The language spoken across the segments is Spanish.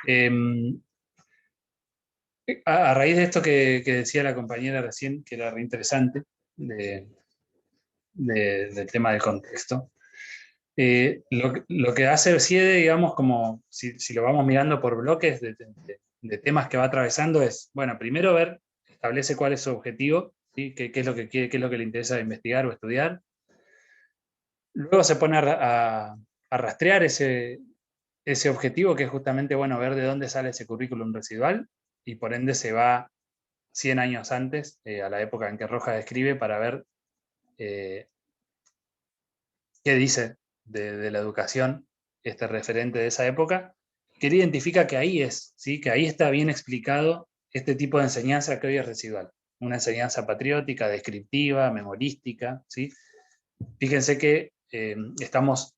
Em, a raíz de esto que decía la compañera recién, que era re interesante, del tema del contexto, lo que hace CIEDE, digamos, como si lo vamos mirando por bloques de temas que va atravesando es, bueno, primero ver, establece cuál es su objetivo, ¿sí? Qué es lo que quiere, qué es lo que le interesa investigar o estudiar. Luego se pone a rastrear ese objetivo, que es justamente, bueno, ver de dónde sale ese currículum residual, y por ende se va 100 años antes, a la época en que Rojas escribe, para ver eh, qué dice de la educación este referente de esa época, que él identifica que ahí es, ¿sí? Que ahí está bien explicado este tipo de enseñanza que hoy es residual. Una enseñanza patriótica, descriptiva, memorística, ¿sí? Fíjense que estamos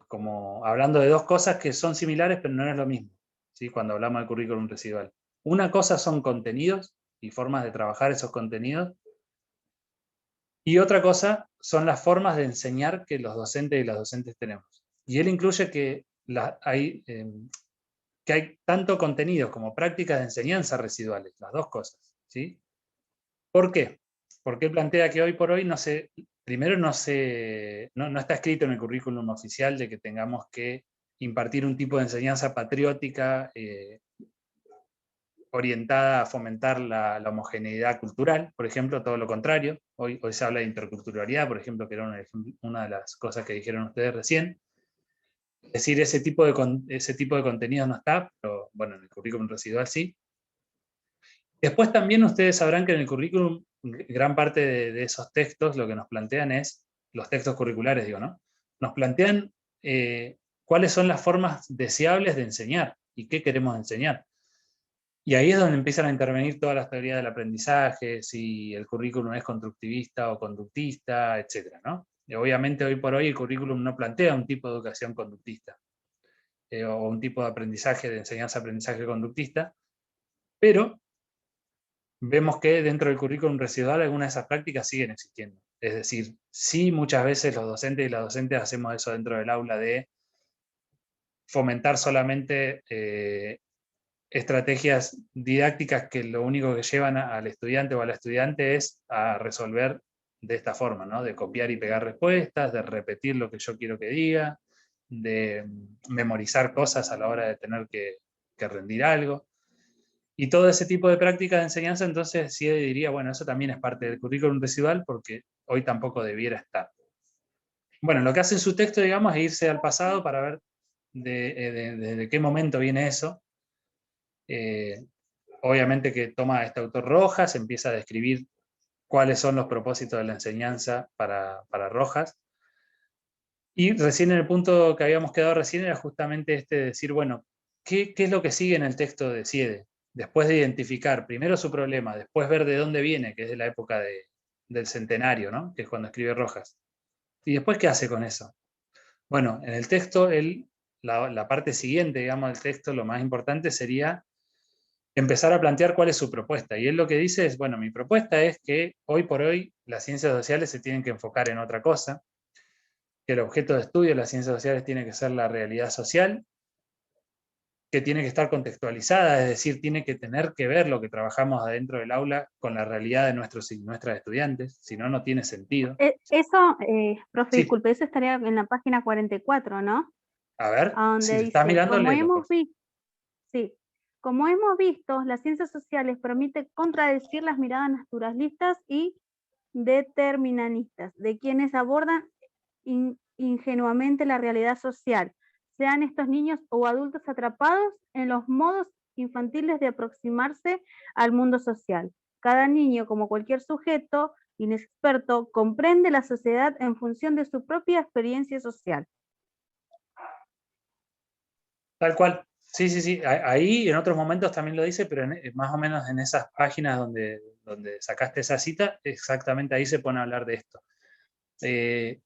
como hablando de dos cosas que son similares, pero no es lo mismo, ¿sí? Cuando hablamos de currículum residual. Una cosa son contenidos y formas de trabajar esos contenidos, y otra cosa son las formas de enseñar que los docentes y las docentes tenemos. Y él incluye que hay tanto contenidos como prácticas de enseñanza residuales, las dos cosas, ¿sí? ¿Por qué? Porque él plantea que hoy por hoy primero no está escrito en el currículum oficial de que tengamos que impartir un tipo de enseñanza patriótica orientada a fomentar la homogeneidad cultural, por ejemplo, todo lo contrario. Hoy se habla de interculturalidad, por ejemplo, que era una de las cosas que dijeron ustedes recién. Es decir, ese tipo de contenido no está, pero bueno, en el currículum residual sí. Después también ustedes sabrán que en el currículum, gran parte de esos textos lo que nos plantean es, los textos curriculares digo, ¿no? Nos plantean cuáles son las formas deseables de enseñar y qué queremos enseñar. Y ahí es donde empiezan a intervenir todas las teorías del aprendizaje, si el currículum es constructivista o conductista, etc., ¿no? Y obviamente hoy por hoy el currículum no plantea un tipo de educación conductista o un tipo de aprendizaje, de enseñanza-aprendizaje conductista, pero vemos que dentro del currículum residual algunas de esas prácticas siguen existiendo. Es decir, sí, muchas veces los docentes y las docentes hacemos eso dentro del aula de fomentar solamente estrategias didácticas que lo único que llevan al estudiante o a la estudiante es a resolver de esta forma, ¿no? De copiar y pegar respuestas, de repetir lo que yo quiero que diga, de memorizar cosas a la hora de tener que rendir algo. Y todo ese tipo de prácticas de enseñanza, entonces sí diría, bueno, eso también es parte del currículum residual porque hoy tampoco debiera estar. Bueno, lo que hace en su texto, digamos, es irse al pasado para ver de qué momento viene eso. Obviamente que toma este autor Rojas, empieza a describir cuáles son los propósitos de la enseñanza para Rojas. Y recién en el punto que habíamos quedado recién era justamente este de decir, bueno, ¿qué es lo que sigue en el texto de Siede? Después de identificar primero su problema, después ver de dónde viene, que es de la época del centenario, ¿no? Que es cuando escribe Rojas. Y después, ¿qué hace con eso? Bueno, en el texto, la parte siguiente, digamos, del texto, lo más importante sería empezar a plantear cuál es su propuesta. Y él lo que dice es, bueno, mi propuesta es que hoy por hoy las ciencias sociales se tienen que enfocar en otra cosa, que el objeto de estudio de las ciencias sociales tiene que ser la realidad social, que tiene que estar contextualizada, es decir, tiene que tener que ver lo que trabajamos adentro del aula con la realidad de nuestros y nuestras estudiantes, si no, no tiene sentido. Eso, profe, Sí, disculpe, eso estaría en la página 44, ¿no? a ver, A si donde estás dice, mirando, léelo, por favor. sí, como hemos visto, las ciencias sociales permiten contradecir las miradas naturalistas y deterministas de quienes abordan ingenuamente la realidad social, sean estos niños o adultos atrapados en los modos infantiles de aproximarse al mundo social. Cada niño, como cualquier sujeto inexperto, comprende la sociedad en función de su propia experiencia social. Tal cual. Sí, sí, sí. Ahí en otros momentos también lo dice, pero más o menos en esas páginas donde sacaste esa cita, exactamente ahí se pone a hablar de esto. Eh,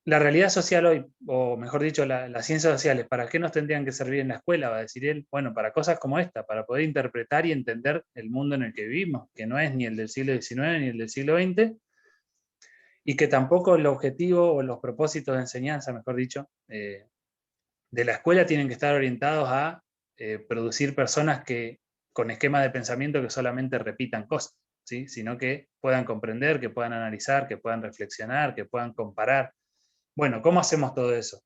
la realidad social hoy, o mejor dicho, las ciencias sociales, ¿para qué nos tendrían que servir en la escuela? Va a decir él, bueno, para cosas como esta, para poder interpretar y entender el mundo en el que vivimos, que no es ni el del siglo XIX ni el del siglo XX, y que tampoco el objetivo o los propósitos de enseñanza, mejor dicho, de la escuela tienen que estar orientados a producir personas con esquemas de pensamiento que solamente repitan cosas, ¿sí? Sino que puedan comprender, que puedan analizar, que puedan reflexionar, que puedan comparar. Bueno, ¿cómo hacemos todo eso?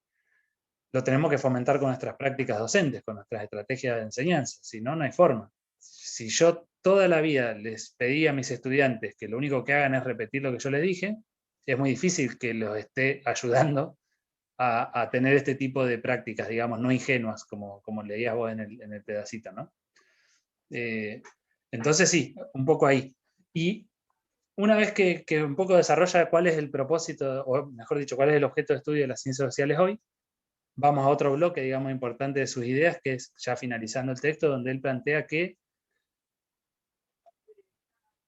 Lo tenemos que fomentar con nuestras prácticas docentes, con nuestras estrategias de enseñanza, si no, no hay forma. Si yo toda la vida les pedí a mis estudiantes que lo único que hagan es repetir lo que yo les dije, es muy difícil que los esté ayudando a tener este tipo de prácticas, digamos, no ingenuas, como leías vos en el pedacito, ¿no? Entonces sí, un poco ahí. Y una vez que un poco desarrolla cuál es el propósito, o mejor dicho, cuál es el objeto de estudio de las ciencias sociales hoy, vamos a otro bloque, digamos, importante de sus ideas, que es ya finalizando el texto, donde él plantea que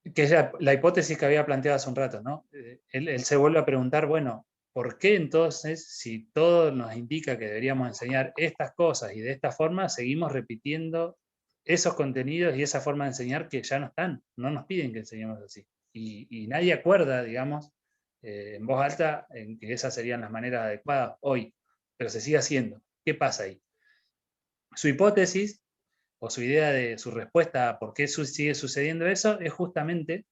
es la hipótesis que había planteado hace un rato, ¿no? Él se vuelve a preguntar, bueno, ¿por qué entonces, si todo nos indica que deberíamos enseñar estas cosas y de esta forma, seguimos repitiendo esos contenidos y esa forma de enseñar que ya no están, no nos piden que enseñemos así? Y nadie acuerda, digamos, en voz alta, en que esas serían las maneras adecuadas hoy, pero se sigue haciendo. ¿Qué pasa ahí? Su hipótesis, o su idea de su respuesta a por qué sigue sucediendo eso, es justamente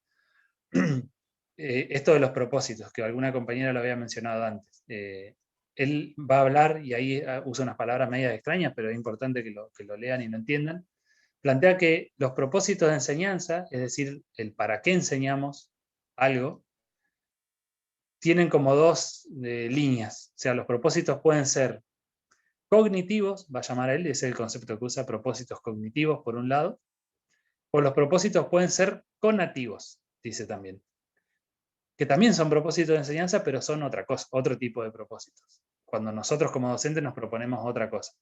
esto de los propósitos, que alguna compañera lo había mencionado antes. Él va a hablar, y ahí usa unas palabras medias extrañas, pero es importante que lo lean y lo entiendan. Plantea que los propósitos de enseñanza, es decir, el para qué enseñamos algo, tienen como dos líneas. O sea, los propósitos pueden ser cognitivos, va a llamar a él, ese es el concepto que usa, propósitos cognitivos por un lado, o los propósitos pueden ser conativos, dice también, que también son propósitos de enseñanza, pero son otra cosa, otro tipo de propósitos, cuando nosotros como docentes nos proponemos otra cosa.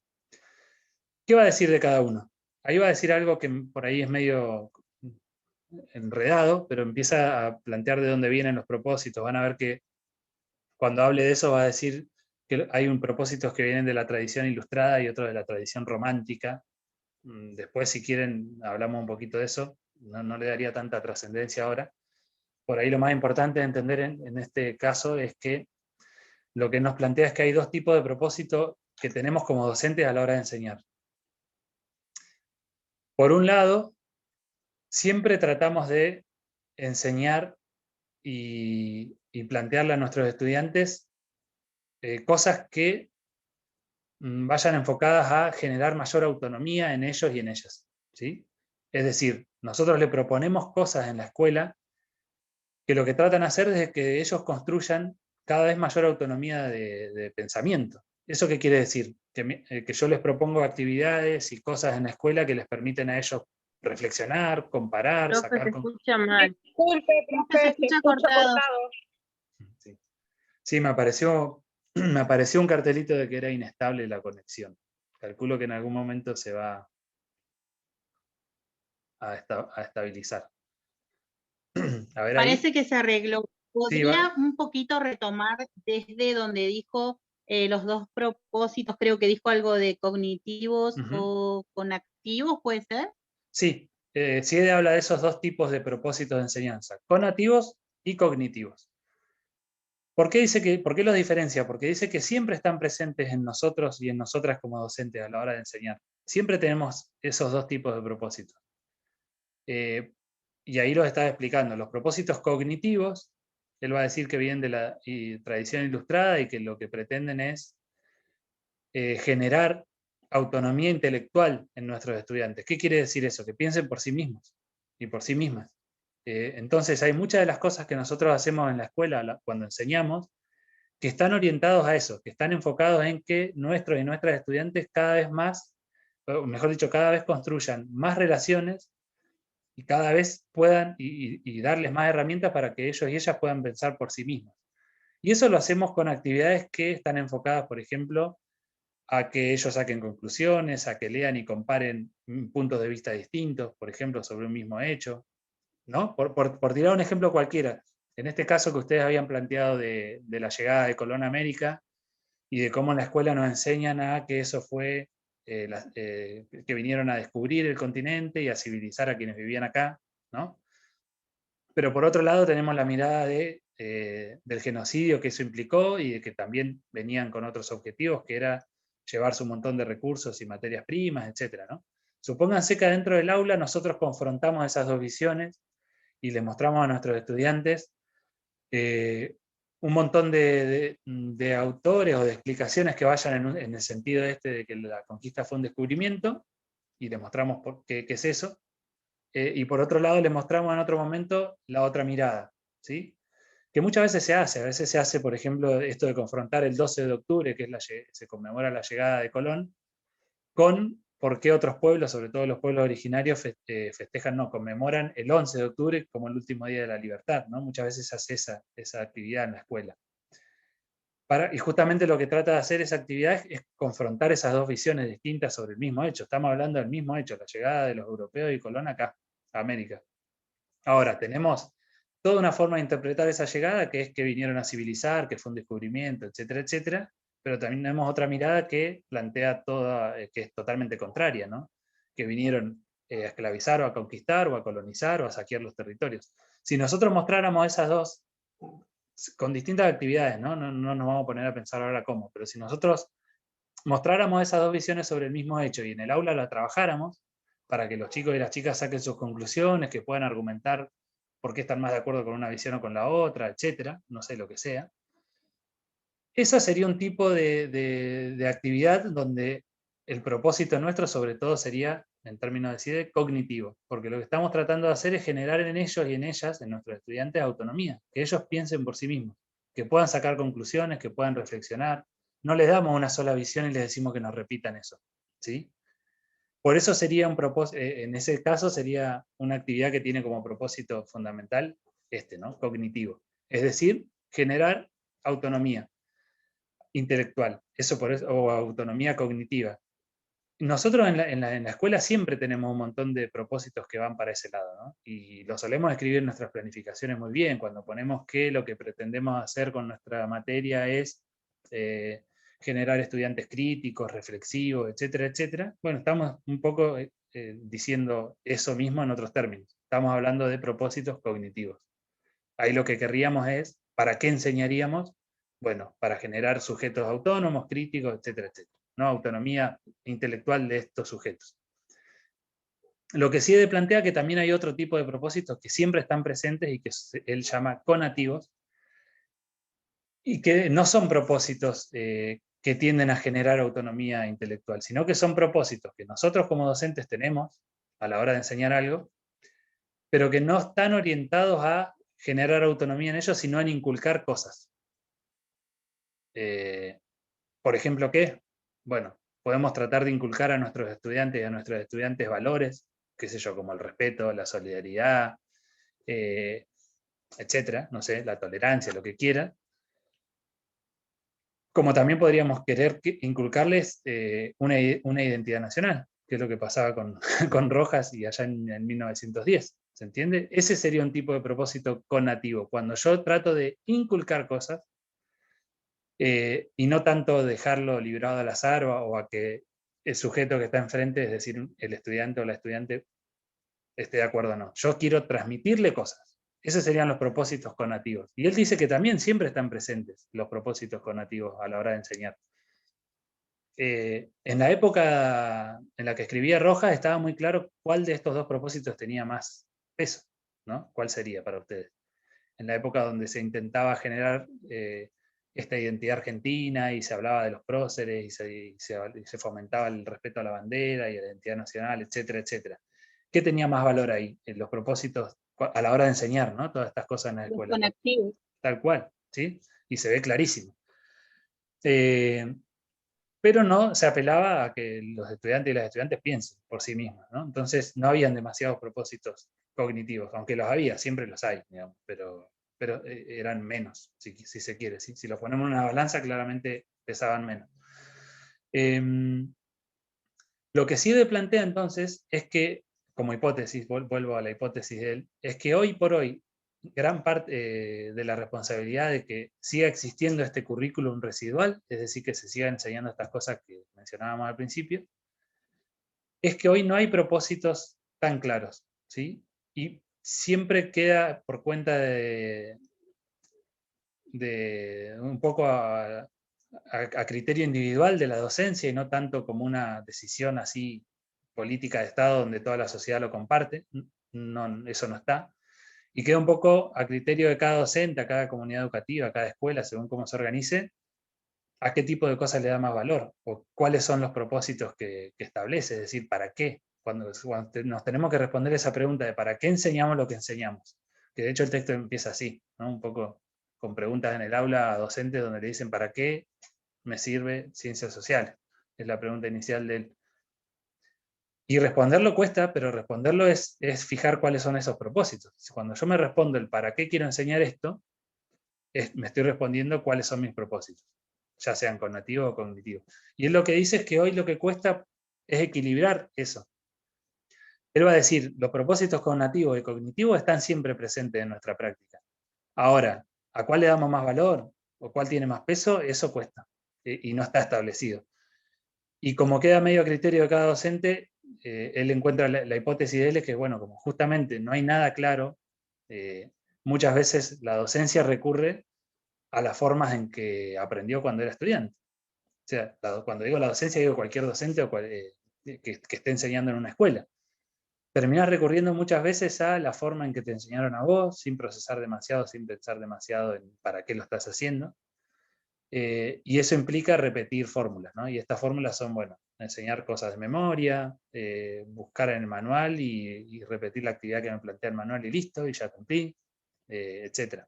¿Qué va a decir de cada uno? Ahí va a decir algo que por ahí es medio enredado, pero empieza a plantear de dónde vienen los propósitos. Van a ver que cuando hable de eso va a decir que hay un propósitos que vienen de la tradición ilustrada y otros de la tradición romántica. Después, si quieren, hablamos un poquito de eso. No le daría tanta trascendencia ahora. Por ahí lo más importante de entender en este caso es que lo que nos plantea es que hay dos tipos de propósito que tenemos como docentes a la hora de enseñar. Por un lado, siempre tratamos de enseñar y plantearle a nuestros estudiantes cosas que vayan enfocadas a generar mayor autonomía en ellos y en ellas, ¿sí? Es decir, nosotros le proponemos cosas en la escuela que lo que tratan de hacer es que ellos construyan cada vez mayor autonomía de pensamiento. ¿Eso qué quiere decir? Que yo les propongo actividades y cosas en la escuela que les permiten a ellos reflexionar, comparar, Profe, se sacar... escucha mal. Disculpe, Profe, se profe, se escucha escucha cortado. cortado. Sí, sí, me apareció un cartelito de que era inestable la conexión. Calculo que en algún momento se va a estabilizar. A ver ahí. Parece que se arregló. Sí, ¿Podría un poquito retomar desde donde dijo los dos propósitos? Creo que dijo algo de cognitivos o conactivos, ¿puede ser? Sí, Siede habla de esos dos tipos de propósitos de enseñanza, conativos y cognitivos. ¿Por qué los diferencia? Porque dice que siempre están presentes en nosotros y en nosotras como docentes a la hora de enseñar. Siempre tenemos esos dos tipos de propósitos. Y ahí los estaba explicando. Los propósitos cognitivos, él va a decir que vienen de la tradición ilustrada y que lo que pretenden es generar autonomía intelectual en nuestros estudiantes. ¿Qué quiere decir eso? Que piensen por sí mismos y por sí mismas. Entonces hay muchas de las cosas que nosotros hacemos en la escuela cuando enseñamos que están orientados a eso, que están enfocados en que nuestros y nuestras estudiantes cada vez más, o mejor dicho, cada vez construyan más relaciones y cada vez puedan y darles más herramientas para que ellos y ellas puedan pensar por sí mismos. Y eso lo hacemos con actividades que están enfocadas, por ejemplo, a que ellos saquen conclusiones, a que lean y comparen puntos de vista distintos, por ejemplo, sobre un mismo hecho, ¿no? Por tirar un ejemplo cualquiera. En este caso que ustedes habían planteado de la llegada de Colón a América y de cómo en la escuela nos enseñan a que eso fue, que vinieron a descubrir el continente y a civilizar a quienes vivían acá, ¿no? Pero por otro lado tenemos la mirada del genocidio que eso implicó y de que también venían con otros objetivos, que era llevarse un montón de recursos y materias primas, etc., ¿no? Supónganse que adentro del aula nosotros confrontamos esas dos visiones y les mostramos a nuestros estudiantes un montón de autores o de explicaciones que vayan en el sentido de que la conquista fue un descubrimiento, y les mostramos qué es eso, y por otro lado les mostramos en otro momento la otra mirada, ¿sí? Que muchas veces a veces se hace, por ejemplo, esto de confrontar el 12 de octubre, que se conmemora la llegada de Colón, con por qué otros pueblos, sobre todo los pueblos originarios, festejan, no, conmemoran el 11 de octubre como el último día de la libertad, ¿no? Muchas veces se hace esa actividad en la escuela. Y justamente lo que trata de hacer esa actividad es confrontar esas dos visiones distintas sobre el mismo hecho. Estamos hablando del mismo hecho, la llegada de los europeos y Colón acá, a América. Ahora, tenemos toda una forma de interpretar esa llegada, que es que vinieron a civilizar, que fue un descubrimiento, etcétera, etcétera, pero también tenemos otra mirada que plantea toda, que es totalmente contraria, ¿no? Que vinieron a esclavizar o a conquistar o a colonizar o a saquear los territorios. Si nosotros mostráramos esas dos con distintas actividades, ¿no? No nos vamos a poner a pensar ahora cómo, pero si nosotros mostráramos esas dos visiones sobre el mismo hecho y en el aula la trabajáramos para que los chicos y las chicas saquen sus conclusiones, que puedan argumentar por qué están más de acuerdo con una visión o con la otra, etcétera, no sé, lo que sea. Esa sería un tipo de actividad donde el propósito nuestro sobre todo sería, en términos de CIDE, cognitivo, porque lo que estamos tratando de hacer es generar en ellos y en ellas, en nuestros estudiantes, autonomía, que ellos piensen por sí mismos, que puedan sacar conclusiones, que puedan reflexionar. No les damos una sola visión y les decimos que nos repitan eso, ¿sí? Por eso sería un propósito, en ese caso sería una actividad que tiene como propósito fundamental ¿no? Cognitivo. Es decir, generar autonomía intelectual, o autonomía cognitiva. Nosotros en la escuela siempre tenemos un montón de propósitos que van para ese lado, ¿no? Y lo solemos escribir en nuestras planificaciones muy bien, cuando ponemos que lo que pretendemos hacer con nuestra materia es generar estudiantes críticos, reflexivos, etcétera, etcétera. Bueno, estamos un poco diciendo eso mismo en otros términos. Estamos hablando de propósitos cognitivos. Ahí lo que querríamos es, ¿para qué enseñaríamos? Bueno, para generar sujetos autónomos, críticos, etcétera, etcétera. ¿No? Autonomía intelectual de estos sujetos. Lo que sí plantea que también hay otro tipo de propósitos que siempre están presentes y que él llama conativos, y que no son propósitos que tienden a generar autonomía intelectual, sino que son propósitos que nosotros como docentes tenemos a la hora de enseñar algo, pero que no están orientados a generar autonomía en ellos, sino en inculcar cosas. Por ejemplo, ¿qué? Bueno, podemos tratar de inculcar a nuestros estudiantes y a nuestros estudiantes valores, qué sé yo, como el respeto, la solidaridad, etcétera, no sé, la tolerancia, lo que quieran. Como también podríamos querer inculcarles una identidad nacional, que es lo que pasaba con, con Rojas y allá en 1910. ¿Se entiende? Ese sería un tipo de propósito connativo, cuando yo trato de inculcar cosas y no tanto dejarlo librado al azar o a que el sujeto que está enfrente, es decir, el estudiante o la estudiante, esté de acuerdo o no. Yo quiero transmitirle cosas. Esos serían los propósitos connativos. Y él dice que también siempre están presentes los propósitos connativos a la hora de enseñar. En la época en la que escribía Rojas estaba muy claro cuál de estos dos propósitos tenía más peso, ¿no? ¿Cuál sería para ustedes? En la época donde se intentaba generar esta identidad argentina y se hablaba de los próceres y se fomentaba el respeto a la bandera y a la identidad nacional, etcétera, etcétera. ¿Qué tenía más valor ahí? En los propósitos a la hora de enseñar, ¿no? Todas estas cosas en la Los escuela. conectivos. Tal cual, ¿sí? Y se ve clarísimo. Pero no se apelaba a que los estudiantes y las estudiantes piensen por sí mismos, ¿no? Entonces no habían demasiados propósitos cognitivos, aunque los había, siempre los hay, digamos, pero eran menos, si se quiere. ¿sí? Si los ponemos en una balanza, claramente pesaban menos. Lo que sí plantea entonces es que, como hipótesis, vuelvo a la hipótesis de él, es que hoy por hoy, gran parte de la responsabilidad de que siga existiendo este currículum residual, es decir, que se sigan enseñando estas cosas que mencionábamos al principio, es que hoy no hay propósitos tan claros, ¿sí? Y siempre queda por cuenta de un poco a criterio individual de la docencia y no tanto como una decisión así política de Estado donde toda la sociedad lo comparte. No, eso no está. Y queda un poco a criterio de cada docente, a cada comunidad educativa, a cada escuela, según cómo se organice, a qué tipo de cosas le da más valor, o cuáles son los propósitos que establece, es decir, ¿para qué? Cuando nos tenemos que responder esa pregunta de ¿para qué enseñamos lo que enseñamos? Que de hecho el texto empieza así, ¿no? Un poco con preguntas en el aula a docentes donde le dicen ¿para qué me sirve ciencias sociales? Es la pregunta inicial de él. Y responderlo cuesta, pero responderlo es fijar cuáles son esos propósitos. Cuando yo me respondo el ¿para qué quiero enseñar esto? Me estoy respondiendo cuáles son mis propósitos, ya sean cognitivos o cognitivos. Y él lo que dice es que hoy lo que cuesta es equilibrar eso. Él va a decir, los propósitos cognitivos y cognitivos están siempre presentes en nuestra práctica. Ahora, ¿a cuál le damos más valor? ¿O cuál tiene más peso? Eso cuesta, y no está establecido. Y como queda medio a criterio de cada docente, él encuentra la hipótesis de él es que, bueno, como justamente no hay nada claro, muchas veces la docencia recurre a las formas en que aprendió cuando era estudiante. O sea, cuando digo la docencia, digo cualquier docente que esté enseñando en una escuela. Terminás recurriendo muchas veces a la forma en que te enseñaron a vos, sin procesar demasiado, sin pensar demasiado en para qué lo estás haciendo. Y eso implica repetir fórmulas, ¿no? Y estas fórmulas son, bueno, enseñar cosas de memoria, buscar en el manual y repetir la actividad que me plantea el manual y listo, y ya cumplí, etc.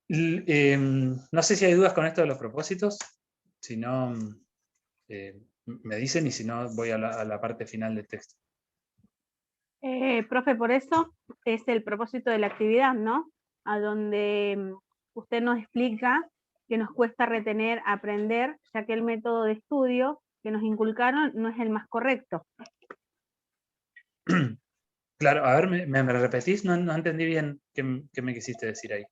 No sé si hay dudas con esto de los propósitos, si no, me dicen, y si no, voy a la parte final del texto. Profe, por eso es el propósito de la actividad, ¿no? A donde usted nos explica que nos cuesta retener, aprender, ya que el método de estudio que nos inculcaron no es el más correcto. Claro, a ver, ¿me repetís? No entendí bien qué me quisiste decir ahí.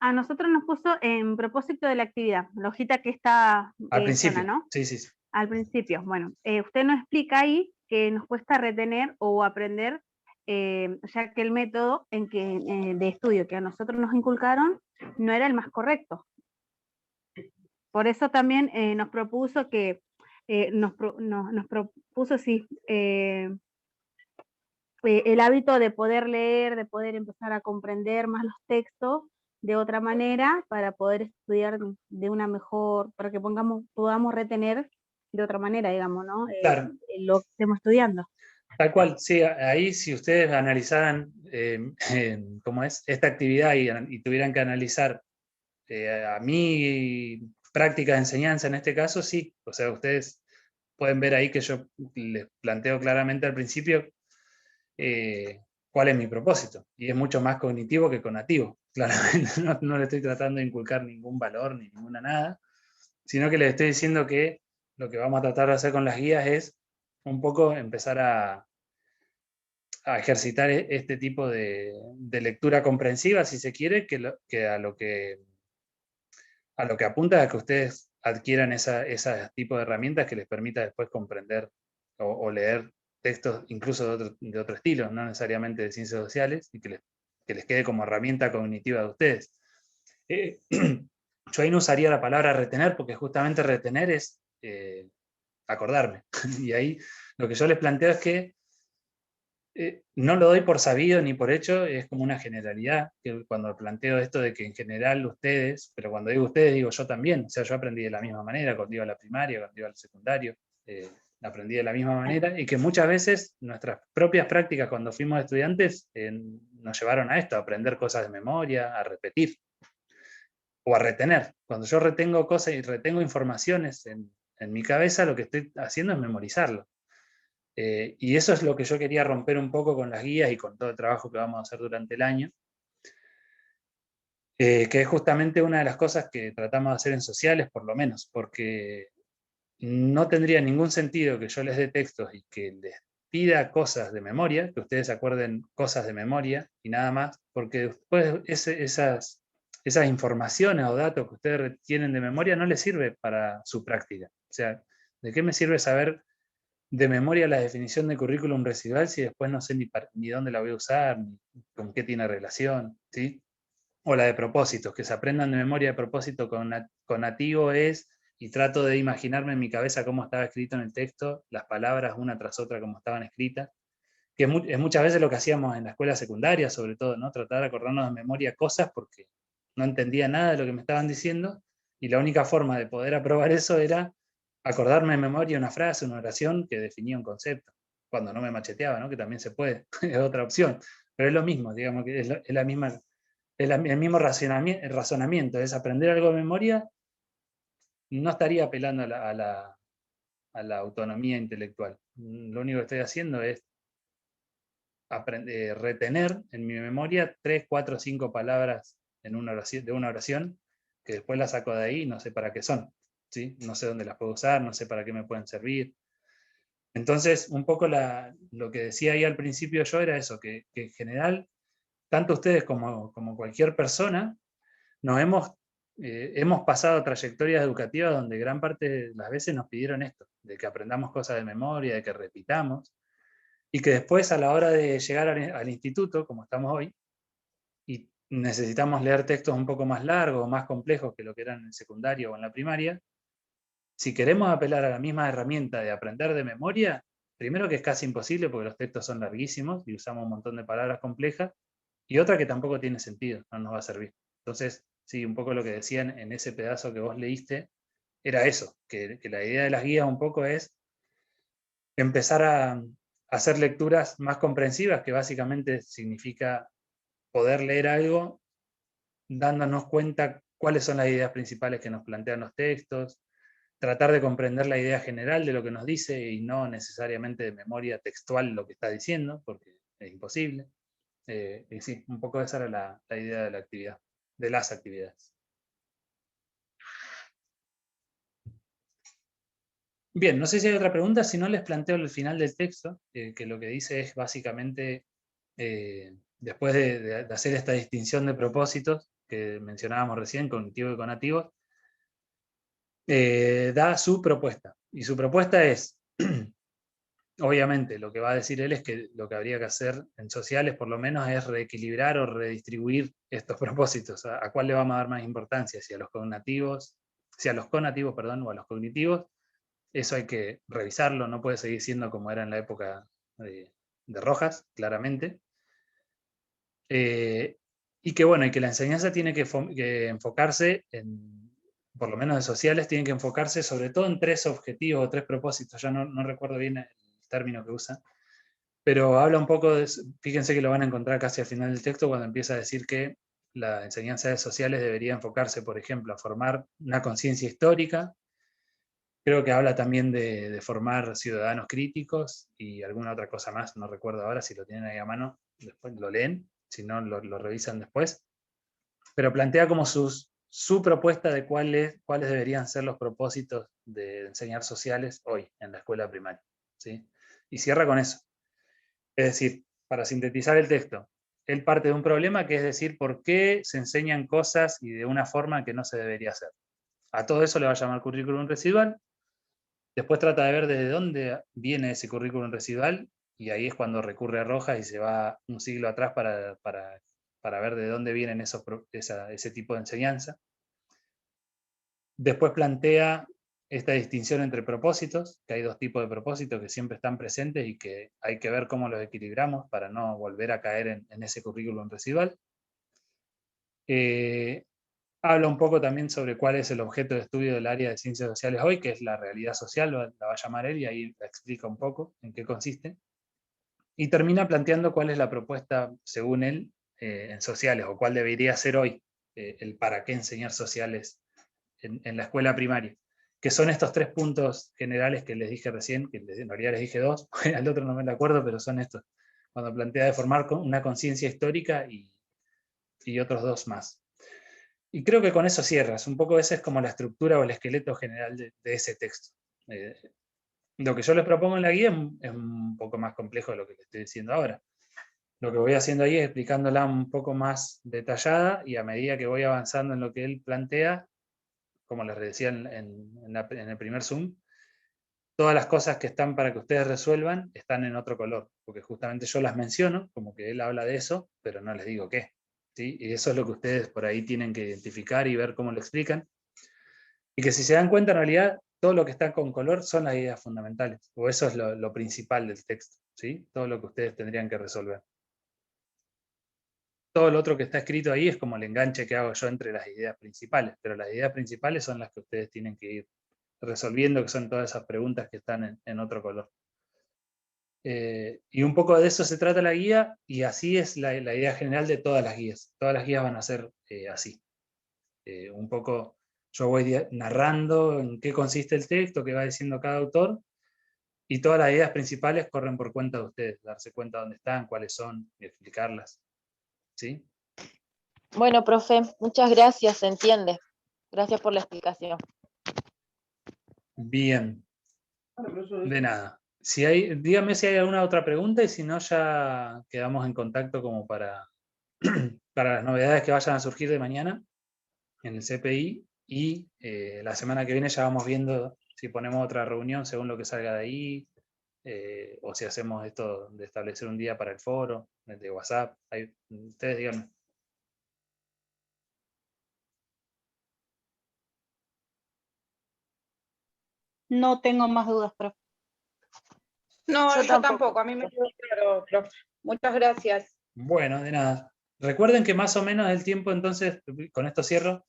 A nosotros nos puso en propósito de la actividad, la hojita que está Al principio, ¿no? sí, sí, sí. Al principio, bueno, usted nos explica ahí que nos cuesta retener o aprender, ya que el método de estudio que a nosotros nos inculcaron no era el más correcto. Por eso también nos propuso que, nos propuso, sí, el hábito de poder leer, de poder empezar a comprender más los textos de otra manera para poder estudiar de una mejor, para que podamos retener de otra manera, digamos, ¿no? Claro. Lo que estemos estudiando. Tal cual, sí, ahí si ustedes analizaran cómo es esta actividad y tuvieran que analizar a mi práctica de enseñanza en este caso, sí, o sea, ustedes pueden ver ahí que yo les planteo claramente al principio cuál es mi propósito, y es mucho más cognitivo que cognitivo, claramente, no le estoy tratando de inculcar ningún valor ni ninguna nada, sino que les estoy diciendo que lo que vamos a tratar de hacer con las guías es un poco empezar a ejercitar este tipo de lectura comprensiva, si se quiere, que a lo que apunta a que ustedes adquieran ese tipo de herramientas que les permita después comprender o leer textos incluso de otro estilo, no necesariamente de ciencias sociales, y que les quede como herramienta cognitiva de ustedes. Yo ahí no usaría la palabra retener, porque justamente retener es acordarme. Y ahí lo que yo les planteo es que no lo doy por sabido ni por hecho, es como una generalidad, que cuando planteo esto de que en general ustedes, pero cuando digo ustedes digo yo también, o sea, yo aprendí de la misma manera, cuando iba a la primaria, cuando iba al secundario, aprendí de la misma manera, y que muchas veces nuestras propias prácticas cuando fuimos estudiantes nos llevaron a esto, a aprender cosas de memoria, a repetir, o a retener. Cuando yo retengo cosas y retengo informaciones en mi cabeza, lo que estoy haciendo es memorizarlo. Y eso es lo que yo quería romper un poco con las guías y con todo el trabajo que vamos a hacer durante el año, que es justamente una de las cosas que tratamos de hacer en sociales, por lo menos, porque no tendría ningún sentido que yo les dé textos y que les pida cosas de memoria, que ustedes se acuerden cosas de memoria y nada más, porque después esas informaciones o datos que ustedes tienen de memoria no les sirve para su práctica. O sea, ¿de qué me sirve saber de memoria la definición de currículum residual si después no sé ni dónde la voy a usar, ni con qué tiene relación? ¿Sí? O la de propósitos, que se aprendan de memoria de propósito con nativo es, y trato de imaginarme en mi cabeza cómo estaba escrito en el texto, las palabras una tras otra como estaban escritas, que es muchas veces lo que hacíamos en la escuela secundaria, sobre todo, ¿no? Tratar de acordarnos de memoria cosas porque no entendía nada de lo que me estaban diciendo, y la única forma de poder aprobar eso era acordarme de memoria una frase, una oración que definía un concepto, cuando no me macheteaba, ¿no? Que también se puede, es otra opción, pero es lo mismo, digamos que es la misma, el mismo razonamiento, es aprender algo de memoria, no estaría apelando a la autonomía intelectual. Lo único que estoy haciendo es retener en mi memoria 3, 4, 5 palabras en de una oración, que después las saco de ahí y no sé para qué son, ¿sí? No sé dónde las puedo usar, no sé para qué me pueden servir. Entonces, un poco lo que decía ahí al principio yo era eso, que en general, tanto ustedes como cualquier persona, hemos pasado trayectorias educativas donde gran parte de las veces nos pidieron esto, de que aprendamos cosas de memoria, de que repitamos, y que después a la hora de llegar al instituto, como estamos hoy, y necesitamos leer textos un poco más largos o más complejos que lo que eran en el secundario o en la primaria, si queremos apelar a la misma herramienta de aprender de memoria, primero que es casi imposible porque los textos son larguísimos y usamos un montón de palabras complejas, y otra que tampoco tiene sentido, no nos va a servir. Entonces, sí, un poco lo que decían en ese pedazo que vos leíste, era eso, que la idea de las guías un poco es empezar a hacer lecturas más comprensivas, que básicamente significa poder leer algo dándonos cuenta cuáles son las ideas principales que nos plantean los textos, tratar de comprender la idea general de lo que nos dice y no necesariamente de memoria textual lo que está diciendo, porque es imposible. Y sí, un poco esa era la idea de la actividad, de las actividades. Bien, no sé si hay otra pregunta, si no les planteo el final del texto, que lo que dice es básicamente, después de hacer esta distinción de propósitos que mencionábamos recién, cognitivo y conativo, da su propuesta. Y su propuesta es, obviamente, lo que va a decir él es que lo que habría que hacer en sociales, por lo menos, es reequilibrar o redistribuir estos propósitos. ¿A cuál le vamos a dar más importancia? Si a los conativos, perdón, o a los cognitivos. Eso hay que revisarlo, no puede seguir siendo como era en la época de Rojas, claramente. Y que bueno, y que la enseñanza tiene que enfocarse por lo menos de sociales, tiene que enfocarse sobre todo en 3 objetivos o 3 propósitos, ya no recuerdo bien el término que usa, pero habla un poco de, fíjense que lo van a encontrar casi al final del texto cuando empieza a decir que la enseñanza de sociales debería enfocarse, por ejemplo, a formar una conciencia histórica. Creo que habla también de formar ciudadanos críticos y alguna otra cosa más, no recuerdo ahora, si lo tienen ahí a mano, después lo leen, si no lo revisan después. Pero plantea como su propuesta de cuáles deberían ser los propósitos de enseñar sociales hoy en la escuela primaria, ¿sí? Y cierra con eso. Es decir, para sintetizar el texto, él parte de un problema que es decir, ¿por qué se enseñan cosas y de una forma que no se debería hacer? A todo eso le va a llamar currículum residual. Después trata de ver desde dónde viene ese currículum residual, y ahí es cuando recurre a Rojas y se va un siglo atrás para ver de dónde vienen ese tipo de enseñanza. Después plantea esta distinción entre propósitos, que hay 2 tipos de propósitos que siempre están presentes y que hay que ver cómo los equilibramos para no volver a caer en ese currículum residual. Habla un poco también sobre cuál es el objeto de estudio del área de ciencias sociales hoy, que es la realidad social, la va a llamar él, y ahí la explica un poco en qué consiste. Y termina planteando cuál es la propuesta, según él, en sociales, o cuál debería ser hoy el para qué enseñar sociales en la escuela primaria, que son estos 3 puntos generales que les dije recién, que en realidad les dije 2, al otro no me acuerdo, pero son estos, cuando plantea de formar una conciencia histórica y otros 2 más. Y creo que con eso cierras, un poco esa es como la estructura o el esqueleto general de ese texto. Lo que yo les propongo en la guía es un poco más complejo de lo que les estoy diciendo ahora. Lo que voy haciendo ahí es explicándola un poco más detallada, y a medida que voy avanzando en lo que él plantea, como les decía en el primer Zoom, todas las cosas que están para que ustedes resuelvan están en otro color, porque justamente yo las menciono, como que él habla de eso, pero no les digo qué. ¿sí? Y eso es lo que ustedes por ahí tienen que identificar y ver cómo lo explican. Y que si se dan cuenta, en realidad, todo lo que está con color son las ideas fundamentales, o eso es lo principal del texto, ¿sí? Todo lo que ustedes tendrían que resolver. Todo lo otro que está escrito ahí es como el enganche que hago yo entre las ideas principales, pero las ideas principales son las que ustedes tienen que ir resolviendo, que son todas esas preguntas que están en otro color. Y un poco de eso se trata la guía, y así es la idea general de todas las guías. Todas las guías van a ser así. Un poco yo voy narrando en qué consiste el texto, qué va diciendo cada autor, y todas las ideas principales corren por cuenta de ustedes, darse cuenta dónde están, cuáles son, y explicarlas. ¿Sí? Bueno, profe, muchas gracias, se entiende. Gracias por la explicación. Bien. De nada. Dígame si hay alguna otra pregunta, y si no, ya quedamos en contacto como para las novedades que vayan a surgir de mañana en el CPI, y la semana que viene ya vamos viendo si ponemos otra reunión según lo que salga de ahí, o si hacemos esto de establecer un día para el foro, de WhatsApp. Ahí, ustedes díganme. No tengo más dudas, profe. No, Yo yo tampoco. tampoco, a mí me quedó claro, profe. Muchas gracias. Bueno, de nada. Recuerden que más o menos el tiempo, entonces, con esto cierro,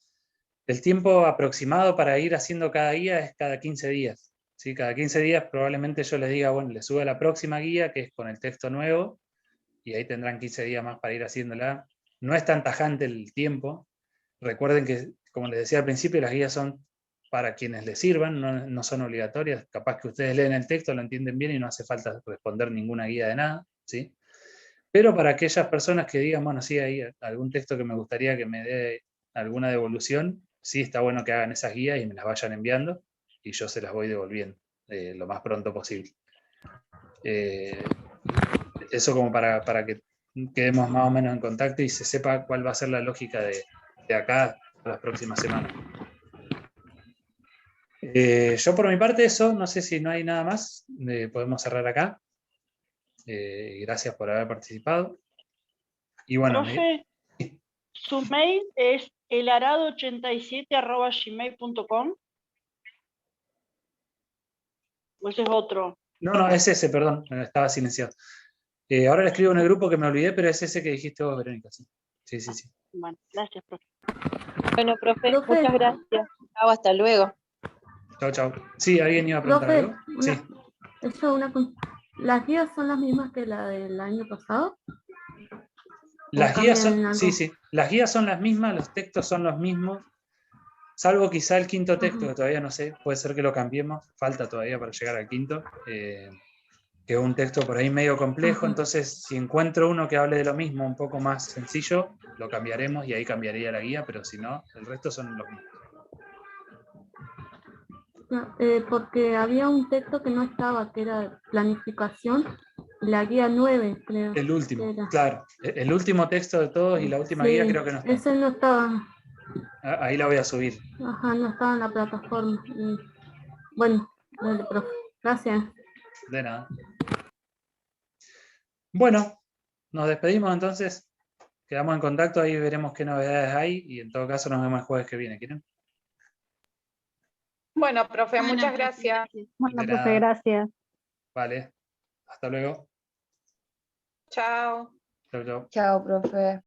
el tiempo aproximado para ir haciendo cada guía es cada 15 días. ¿Sí? Cada 15 días probablemente yo les diga, bueno, les subo la próxima guía, que es con el texto nuevo, y ahí tendrán 15 días más para ir haciéndola. No es tan tajante el tiempo. Recuerden que, como les decía al principio, las guías son para quienes les sirvan, no son obligatorias. Capaz que ustedes leen el texto, lo entienden bien y no hace falta responder ninguna guía de nada, ¿sí? Pero para aquellas personas que digan, bueno, sí, hay algún texto que me gustaría que me dé alguna devolución, sí está bueno que hagan esas guías y me las vayan enviando, y yo se las voy devolviendo lo más pronto posible. Eso como para que quedemos más o menos en contacto y se sepa cuál va a ser la lógica de acá a las próximas semanas. Yo por mi parte eso, no sé si no hay nada más, podemos cerrar acá. Gracias por haber participado. Y bueno, Profe, su mail es elarado87@gmail.com. ¿O ese es otro? no, es ese, perdón, estaba silenciado. Ahora le escribo en el grupo que me olvidé, pero es ese que dijiste vos, Verónica. Sí. Bueno, gracias, profe. Bueno, profe, Profe. muchas gracias. Chao, hasta luego. Chao. Sí, ¿alguien iba a preguntar Profe, algo? Sí. ¿las guías son las mismas que la del año pasado? Las guías son, algo? sí, las guías son las mismas, los textos son los mismos, salvo quizá el quinto texto, que todavía no sé, puede ser que lo cambiemos, falta todavía para llegar al quinto, que es un texto por ahí medio complejo. Entonces si encuentro uno que hable de lo mismo, un poco más sencillo, lo cambiaremos y ahí cambiaría la guía, pero si no, el resto son los mismos. Porque había un texto que no estaba, que era planificación, la guía 9, creo. El último, era. claro, el último texto de todos y la última guía creo que no está. Ese no estaba. Ahí la voy a subir. Ajá, no estaba en la plataforma. Bueno, dale, profe. Gracias. De nada. Bueno, nos despedimos entonces. Quedamos en contacto, ahí veremos qué novedades hay, y en todo caso nos vemos el jueves que viene. ¿Quieren? Bueno, profe, muchas gracias. Bueno, De profe, nada. gracias. Vale. Hasta luego. Chao. Chau. Chao, profe.